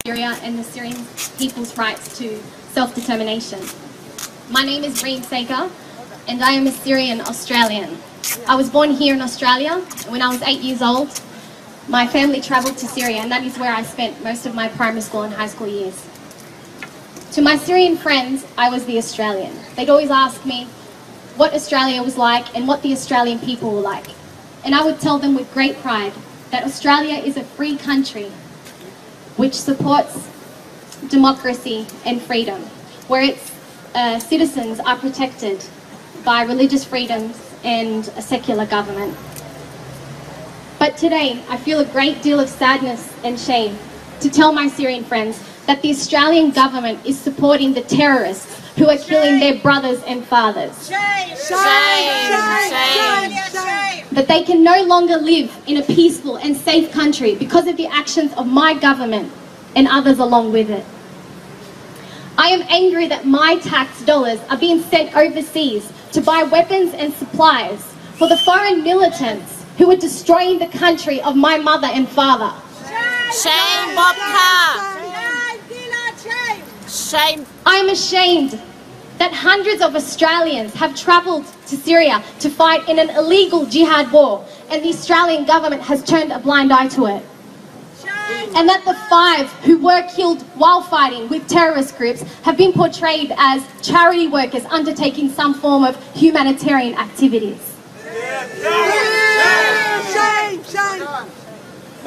Syria and the Syrian people's rights to self-determination. My name is Reem Saker and I am a Syrian Australian. I was born here in Australia. When I was 8 years old, my family travelled to Syria, and that is where I spent most of my primary school and high school years. To my Syrian friends, I was the Australian. They'd always ask me what Australia was like and what the Australian people were like. And I would tell them with great pride that Australia is a free country which supports democracy and freedom, where its citizens are protected by religious freedoms and a secular government. But today, I feel a great deal of sadness and shame to tell my Syrian friends that the Australian government is supporting the terrorists who are killing their brothers and fathers. Shame! Shame! Shame! Shame! That they can no longer live in a peaceful and safe country because of the actions of my government and others along with it. I am angry that my tax dollars are being sent overseas to buy weapons and supplies for the foreign militants who are destroying the country of my mother and father. Shame, Bobka! Shame! I am ashamed that hundreds of Australians have travelled to Syria to fight in an illegal jihad war, and the Australian government has turned a blind eye to it. And that the 5 who were killed while fighting with terrorist groups have been portrayed as charity workers undertaking some form of humanitarian activities.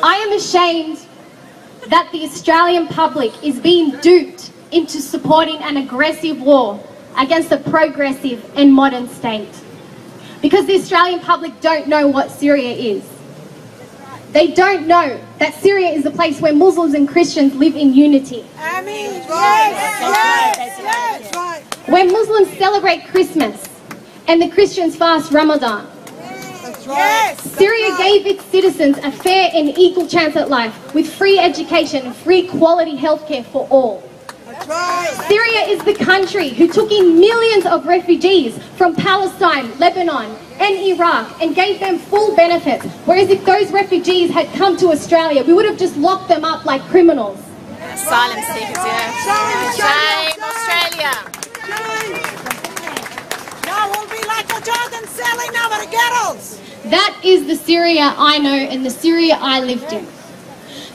I am ashamed that the Australian public is being duped into supporting an aggressive war against a progressive and modern state. Because the Australian public don't know what Syria is. They don't know that Syria is a place where Muslims and Christians live in unity. Where Muslims celebrate Christmas and the Christians fast Ramadan. Syria gave its citizens a fair and equal chance at life with free education and free quality healthcare for all. Syria is the country who took in millions of refugees from Palestine, Lebanon and Iraq and gave them full benefits, whereas if those refugees had come to Australia, we would have just locked them up like criminals. Asylum seekers, yeah. Shame, Australia! Now we'll be like the Jordan selling our girls! That is the Syria I know and the Syria I lived in.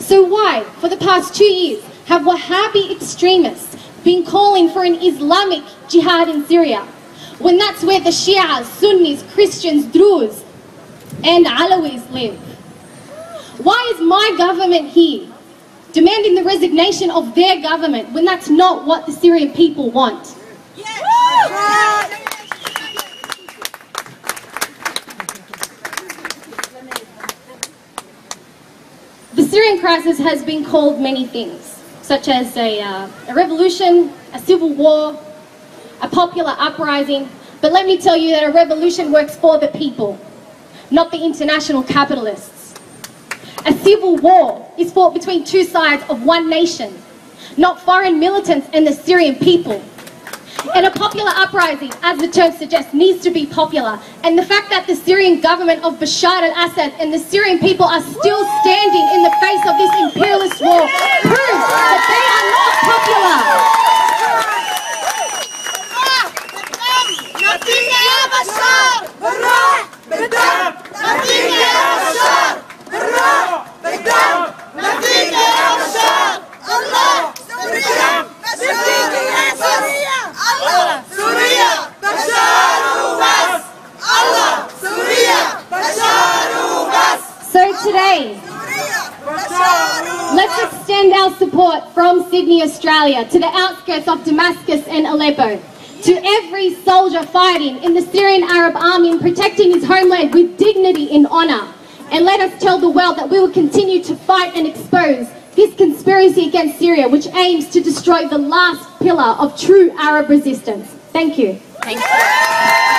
So why, for the past 2 years, have Wahhabi extremists been calling for an Islamic jihad in Syria, when that's where the Shias, Sunnis, Christians, Druze and Alawis live? Why is my government here demanding the resignation of their government when that's not what the Syrian people want? The Syrian crisis has been called many things, such as a revolution, a civil war, a popular uprising. But let me tell you that a revolution works for the people, not the international capitalists. A civil war is fought between 2 sides of one nation, not foreign militants and the Syrian people. And a popular uprising, as the term suggests, needs to be popular. And the fact that the Syrian government of Bashar al-Assad and the Syrian people are still standing in the face of this imperialist war proves that they are not popular. So today, let's extend our support from Sydney, Australia, to the outskirts of Damascus and Aleppo, to every soldier fighting in the Syrian Arab Army and protecting his homeland with dignity and honour. And let us tell the world that we will continue to fight and expose this conspiracy against Syria, which aims to destroy the last pillar of true Arab resistance. Thank you. Thank you.